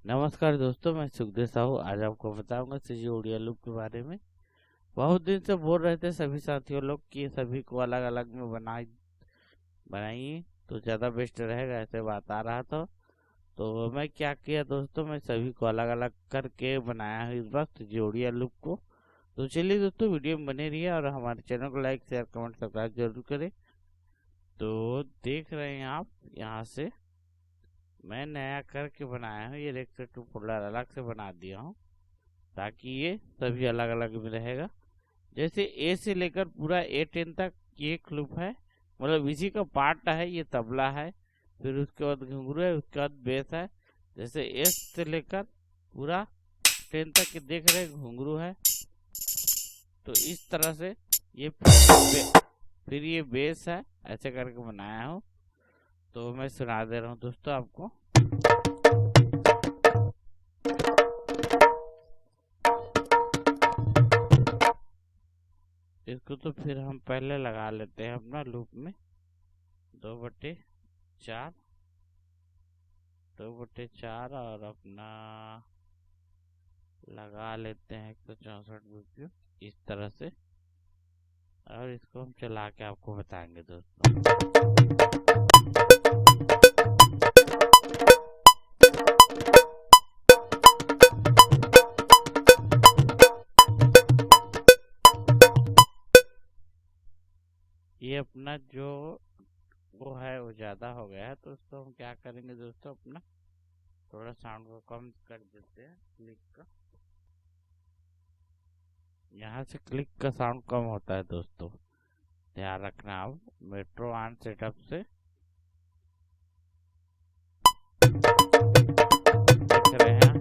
नमस्कार दोस्तों, मैं सुखदेव साहू आज आपको बताऊंगा सीजी ऑडियो लूप के बारे में। बहुत दिन से बोल रहे थे सभी साथियों लोग कि सभी को अलग अलग में बनाइए तो ज़्यादा बेस्ट रहेगा, ऐसे बात आ रहा था। तो मैं क्या किया दोस्तों, मैं सभी को अलग अलग करके बनाया है इस बार सीजी ऑडियो लूप को। तो चलिए दोस्तों, वीडियो में बने रहिए और हमारे चैनल को लाइक शेयर कमेंट सब्सक्राइब जरूर करें। तो देख रहे हैं आप, यहाँ से मैं नया करके बनाया हूँ, ये रेक्ट2 फोल्डर अलग से बना दिया हूँ ताकि ये सभी अलग अलग में रहेगा। जैसे ए से लेकर पूरा A10 तक ये लूप है, मतलब इसी का पार्ट है। ये तबला है, फिर उसके बाद घुंघरू है, उसके बाद बेस है। जैसे एस से लेकर पूरा 10 तक देख रहे घुंघरू है। तो इस तरह से ये फिर ये बेस है, ऐसे करके बनाया हूँ। तो मैं सुना दे रहा हूँ दोस्तों आपको। इसको तो फिर हम पहले लगा लेते हैं अपना लूप में 2/4 2/4 और अपना लगा लेते हैं 164 BPM इस तरह से। और इसको हम चला के आपको बताएंगे दोस्तों। ये अपना जो वो है वो ज़्यादा हो गया है, तो उसको हम क्या करेंगे दोस्तों, अपना थोड़ा साउंड को कम कर देते हैं। क्लिक का यहाँ से क्लिक का साउंड कम होता है दोस्तों, ध्यान रखना आप। मेट्रो ऑन सेटअप से देख रहे हैं।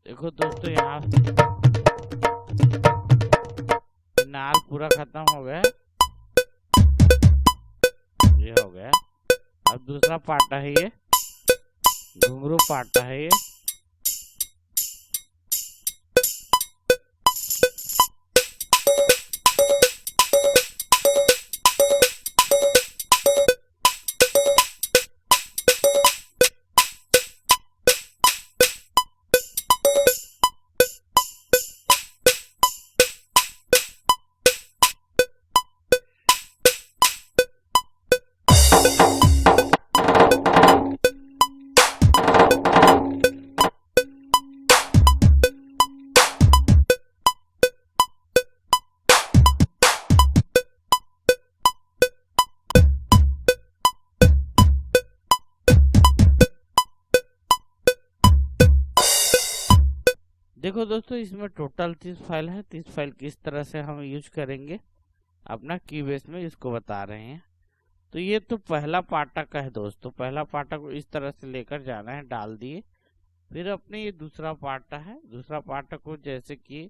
देखो दोस्तों, यहाँ नाल पूरा खत्म हो गया, ये हो गया। अब दूसरा पार्ट है, ये घुंघरू पार्ट है ये। देखो दोस्तों, इसमें टोटल 30 फाइल है। 30 फाइल किस तरह से हम यूज करेंगे अपना कीबेस में, इसको बता रहे हैं। तो ये तो पहला पार्टक है दोस्तों, पहला पार्टक को इस तरह से लेकर जाना है, डाल दिए। फिर अपने ये दूसरा पार्ट है, दूसरा पार्टक को जैसे कि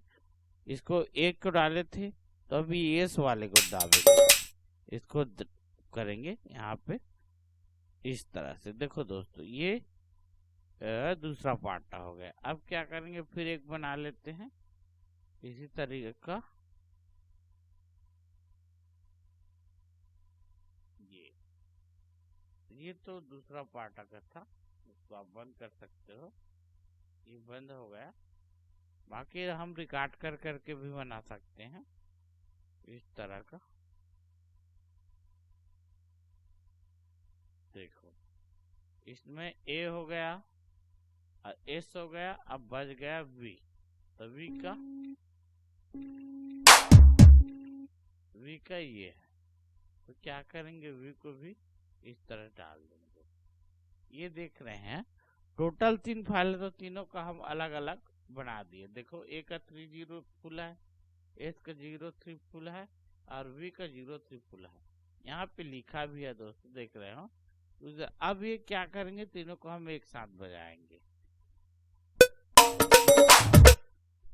इसको एक को डाले थे, तो अभी एस वाले को डालेंगे, इसको करेंगे यहाँ पे इस तरह से। देखो दोस्तों, ये दूसरा पार्ट हो गया। अब क्या करेंगे, फिर एक बना लेते हैं इसी तरीके का। ये तो दूसरा पार्ट का था, इसको आप बंद कर सकते हो। ये बंद हो गया। बाकी हम रिकॉर्ड कर करके भी बना सकते हैं इस तरह का। देखो, इसमें ए हो गया और एस हो गया, अब बच गया वी। तो वी का ये है। तो क्या करेंगे, वी को भी इस तरह डाल देंगे। ये देख रहे हैं टोटल 3 फाइल है, तो तीनों का हम अलग अलग बना दिए। देखो, ए का 30 फुल है, एस का 03 फुल है और वी का 03 फुल है। यहाँ पे लिखा भी है दोस्तों, देख रहे हो। अब ये क्या करेंगे, तीनों को हम एक साथ बजाएंगे।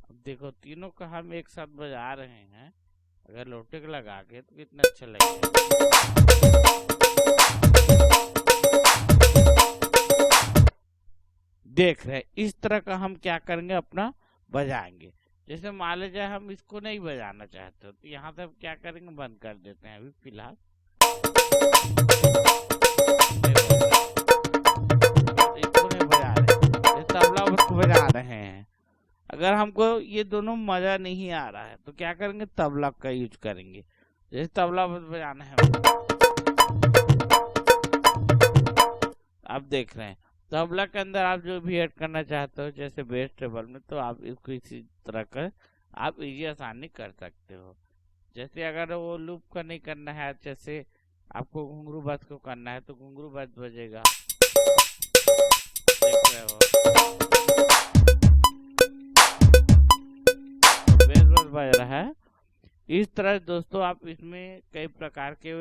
अब देखो, तीनों का हम एक साथ बजा रहे हैं। अगर लोटे लगा के तो कितना अच्छा लगेगा। देख रहे हैं। इस तरह का हम क्या करेंगे, अपना बजाएंगे। जैसे मान लीजिए हम इसको नहीं बजाना चाहते हो, तो यहाँ से हम क्या करेंगे, बंद कर देते हैं अभी फिलहाल। इसको नहीं बजा रहे, इस तबला को बजा रहे हैं। अगर हमको ये दोनों मजा नहीं आ रहा है तो क्या करेंगे, तबला का यूज करेंगे। जैसे तबला बजाना है, आप देख रहे हैं तबला के अंदर आप जो भी ऐड करना चाहते हो, जैसे बेस टेबल में, तो आप इसको इसी तरह का आप इजी आसानी कर सकते हो। जैसे अगर वो लूप का नहीं करना है, जैसे आपको घुंघरू बाज को करना है, तो घुंघरू बाज बजेगा, देख रहे हो, बेस बज रहा है। इस तरह दोस्तों आप इसमें कई प्रकार के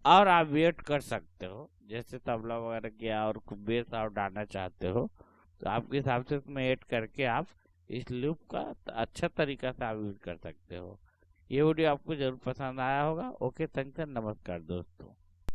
और आप वेट कर सकते हो। जैसे तबला वगैरह किया और बेस और डालना चाहते हो, तो आपके हिसाब से उसमें ऐड करके आप इस लूप का अच्छा तरीका से आप यूज कर सकते हो। ये वीडियो आपको जरूर पसंद आया होगा। ओके, थैंक्स, नमस्कार दोस्तों।